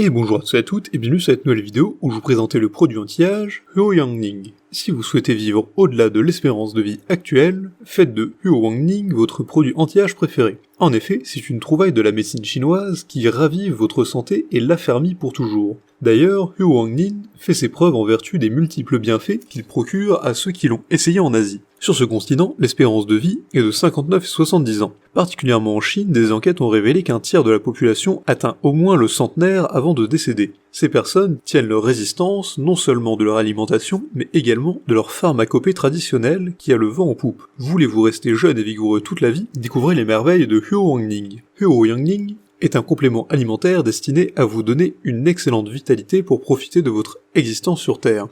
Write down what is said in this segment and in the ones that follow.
Et bonjour à tous et à toutes, et bienvenue sur cette nouvelle vidéo où je vous présentais le produit anti-âge Huo Yangning. Si vous souhaitez vivre au-delà de l'espérance de vie actuelle, faites de Huo Yangning votre produit anti-âge préféré. En effet, c'est une trouvaille de la médecine chinoise qui ravive votre santé et l'affermit pour toujours. D'ailleurs, Huo Yangning fait ses preuves en vertu des multiples bienfaits qu'il procure à ceux qui l'ont essayé en Asie. Sur ce continent, l'espérance de vie est de 59 et 70 ans. Particulièrement en Chine, des enquêtes ont révélé qu'un tiers de la population atteint au moins le centenaire avant de décéder. Ces personnes tiennent leur résistance non seulement de leur alimentation, mais également de leur pharmacopée traditionnelle qui a le vent en poupe. Voulez-vous rester jeune et vigoureux toute la vie? Découvrez les merveilles de Huo Yangning. Huo Yangning est un complément alimentaire destiné à vous donner une excellente vitalité pour profiter de votre existence sur Terre.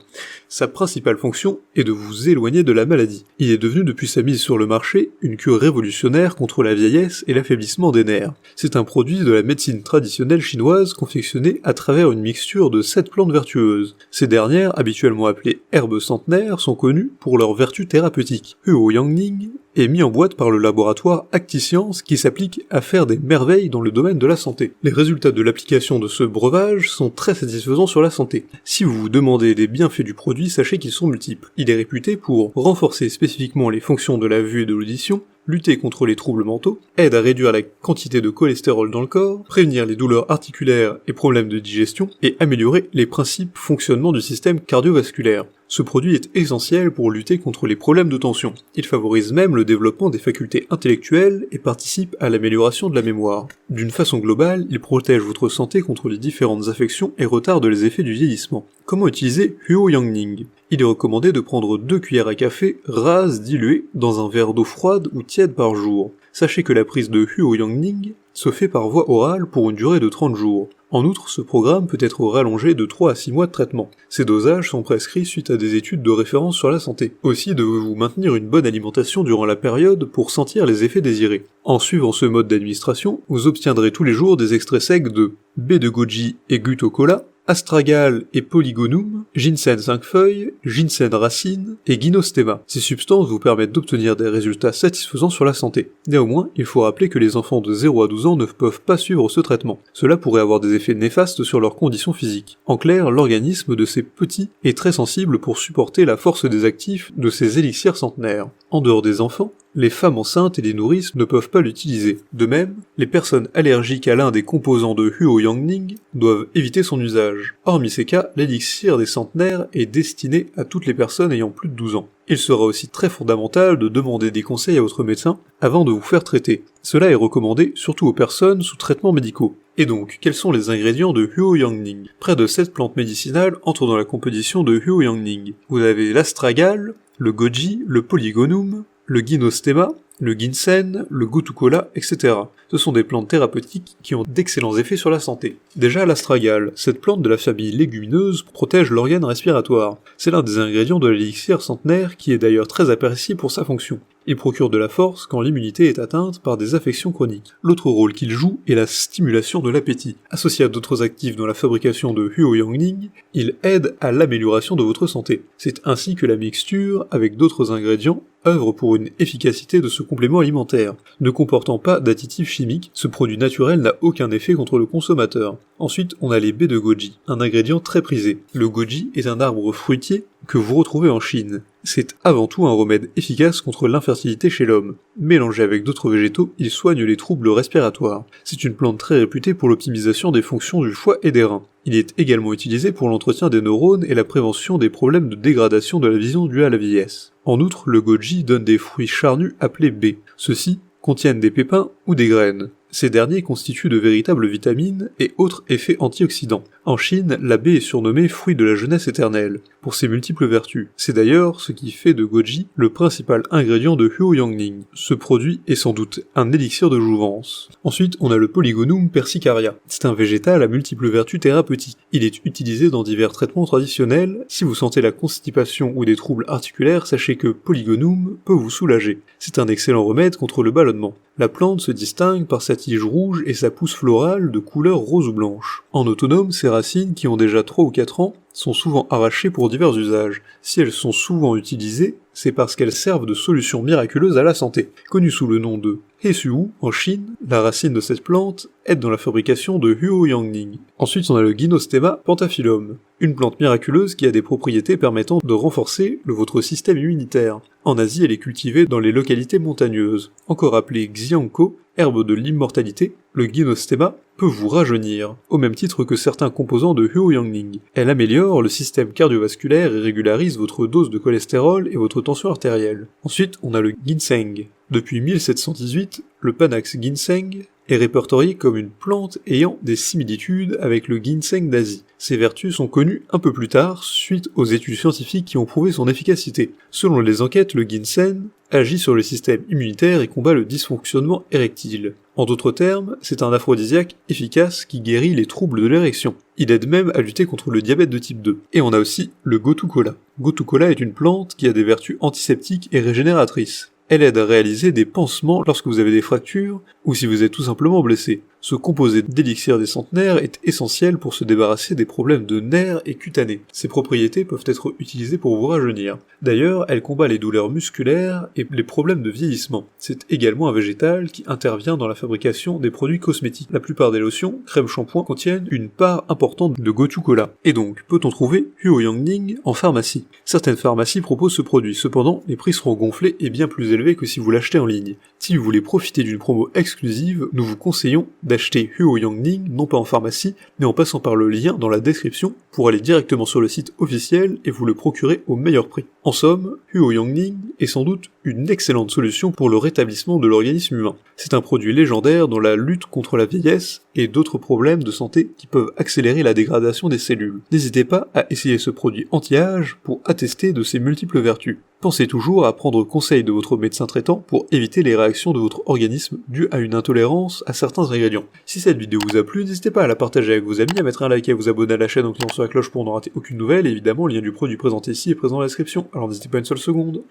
Sa principale fonction est de vous éloigner de la maladie. Il est devenu depuis sa mise sur le marché une cure révolutionnaire contre la vieillesse et l'affaiblissement des nerfs. C'est un produit de la médecine traditionnelle chinoise confectionné à travers une mixture de 7 plantes vertueuses. Ces dernières, habituellement appelées herbes centenaires, sont connues pour leurs vertus thérapeutiques. Huo Yangning est mis en boîte par le laboratoire ActiScience qui s'applique à faire des merveilles dans le domaine de la santé. Les résultats de l'application de ce breuvage sont très satisfaisants sur la santé. Si vous vous demandez des bienfaits du produit, sachez qu'ils sont multiples. Il est réputé pour renforcer spécifiquement les fonctions de la vue et de l'audition, lutter contre les troubles mentaux, aide à réduire la quantité de cholestérol dans le corps, prévenir les douleurs articulaires et problèmes de digestion, et améliorer les principes fonctionnement du système cardiovasculaire. Ce produit est essentiel pour lutter contre les problèmes de tension. Il favorise même le développement des facultés intellectuelles et participe à l'amélioration de la mémoire. D'une façon globale, il protège votre santé contre les différentes affections et retarde les effets du vieillissement. Comment utiliser Huo Yangning? Il est recommandé de prendre 2 cuillères à café rases diluées dans un verre d'eau froide ou tiède par jour. Sachez que la prise de Huo Yangning se fait par voie orale pour une durée de 30 jours. En outre, ce programme peut être rallongé de 3 à 6 mois de traitement. Ces dosages sont prescrits suite à des études de référence sur la santé. Aussi devez-vous maintenir une bonne alimentation durant la période pour sentir les effets désirés. En suivant ce mode d'administration, vous obtiendrez tous les jours des extraits secs de baie de goji et gutocola, astragal et polygonum, ginseng 5 feuilles, ginseng racine et gynostema. Ces substances vous permettent d'obtenir des résultats satisfaisants sur la santé. Néanmoins, il faut rappeler que les enfants de 0 à 12 ans ne peuvent pas suivre ce traitement. Cela pourrait avoir des effets néfastes sur leurs conditions physiques. En clair, l'organisme de ces petits est très sensible pour supporter la force des actifs de ces élixirs centenaires. En dehors des enfants, les femmes enceintes et les nourrices ne peuvent pas l'utiliser. De même, les personnes allergiques à l'un des composants de Huo Yangning doivent éviter son usage. Hormis ces cas, l'élixir des centenaires est destiné à toutes les personnes ayant plus de 12 ans. Il sera aussi très fondamental de demander des conseils à votre médecin avant de vous faire traiter. Cela est recommandé surtout aux personnes sous traitements médicaux. Et donc, quels sont les ingrédients de Huo Yangning? Près de 7 plantes médicinales entrent dans la composition de Huo Yangning. Vous avez l'astragal, le goji, le polygonum, le gynostema, le ginseng, le gutocola, etc. Ce sont des plantes thérapeutiques qui ont d'excellents effets sur la santé. Déjà l'astragal, cette plante de la famille légumineuse protège l'organe respiratoire. C'est l'un des ingrédients de l'élixir centenaire qui est d'ailleurs très apprécié pour sa fonction. Il procure de la force quand l'immunité est atteinte par des affections chroniques. L'autre rôle qu'il joue est la stimulation de l'appétit. Associé à d'autres actifs dans la fabrication de Huo Yangning, il aide à l'amélioration de votre santé. C'est ainsi que la mixture, avec d'autres ingrédients, œuvre pour une efficacité de ce complément alimentaire. Ne comportant pas d'additifs chimiques, ce produit naturel n'a aucun effet contre le consommateur. Ensuite, on a les baies de goji, un ingrédient très prisé. Le goji est un arbre fruitier que vous retrouvez en Chine. C'est avant tout un remède efficace contre l'infertilité chez l'homme. Mélangé avec d'autres végétaux, il soigne les troubles respiratoires. C'est une plante très réputée pour l'optimisation des fonctions du foie et des reins. Il est également utilisé pour l'entretien des neurones et la prévention des problèmes de dégradation de la vision due à la vieillesse. En outre, le goji donne des fruits charnus appelés baies. Ceux-ci contiennent des pépins ou des graines. Ces derniers constituent de véritables vitamines et autres effets antioxydants. En Chine, la baie est surnommée fruit de la jeunesse éternelle, pour ses multiples vertus. C'est d'ailleurs ce qui fait de goji le principal ingrédient de Huo Yangning. Ce produit est sans doute un élixir de jouvence. Ensuite, on a le Polygonum persicaria. C'est un végétal à multiples vertus thérapeutiques. Il est utilisé dans divers traitements traditionnels. Si vous sentez la constipation ou des troubles articulaires, sachez que Polygonum peut vous soulager. C'est un excellent remède contre le ballonnement. La plante se distingue par sa tige rouge et sa pousse florale de couleur rose ou blanche. En autonome, ses racines, qui ont déjà 3 ou 4 ans, sont souvent arrachées pour divers usages. Si elles sont souvent utilisées, c'est parce qu'elles servent de solution miraculeuse à la santé. Connue sous le nom de Hesuwu, en Chine, la racine de cette plante aide dans la fabrication de Huoyangning. Ensuite, on a le Gynostema pentaphyllum, une plante miraculeuse qui a des propriétés permettant de renforcer votre système immunitaire. En Asie, elle est cultivée dans les localités montagneuses. Encore appelée Xianko, herbe de l'immortalité, le Gynostema peut vous rajeunir, au même titre que certains composants de Huoyangning. Elle améliore le système cardiovasculaire et régularise votre dose de cholestérol et votre tension artérielle. Ensuite, on a le ginseng. Depuis 1718, le Panax ginseng est répertorié comme une plante ayant des similitudes avec le ginseng d'Asie. Ses vertus sont connues un peu plus tard, suite aux études scientifiques qui ont prouvé son efficacité. Selon les enquêtes, le ginseng agit sur le système immunitaire et combat le dysfonctionnement érectile. En d'autres termes, c'est un aphrodisiaque efficace qui guérit les troubles de l'érection. Il aide même à lutter contre le diabète de type 2. Et on a aussi le gotu-kola. Gotu-kola est une plante qui a des vertus antiseptiques et régénératrices. Elle aide à réaliser des pansements lorsque vous avez des fractures ou si vous êtes tout simplement blessé. Ce composé d'élixir des centenaires est essentiel pour se débarrasser des problèmes de nerfs et cutanés. Ses propriétés peuvent être utilisées pour vous rajeunir. D'ailleurs, elle combat les douleurs musculaires et les problèmes de vieillissement. C'est également un végétal qui intervient dans la fabrication des produits cosmétiques. La plupart des lotions, crèmes, shampoings contiennent une part importante de gotu-kola. Et donc, peut-on trouver Huoyangning en pharmacie? Certaines pharmacies proposent ce produit, cependant, les prix seront gonflés et bien plus élevés que si vous l'achetez en ligne. Si vous voulez profiter d'une promo exclusive, nous vous conseillons d'acheter Huoyangning non pas en pharmacie, mais en passant par le lien dans la description pour aller directement sur le site officiel et vous le procurer au meilleur prix. En somme, Huoyangning est sans doute une excellente solution pour le rétablissement de l'organisme humain. C'est un produit légendaire dans la lutte contre la vieillesse et d'autres problèmes de santé qui peuvent accélérer la dégradation des cellules. N'hésitez pas à essayer ce produit anti-âge pour attester de ses multiples vertus. Pensez toujours à prendre conseil de votre médecin traitant pour éviter les réactions de votre organisme dues à une intolérance à certains ingrédients. Si cette vidéo vous a plu, n'hésitez pas à la partager avec vos amis, à mettre un like et à vous abonner à la chaîne en cliquant sur la cloche pour ne rater aucune nouvelle, et évidemment le lien du produit présenté ici est présent dans la description, alors n'hésitez pas une seule seconde.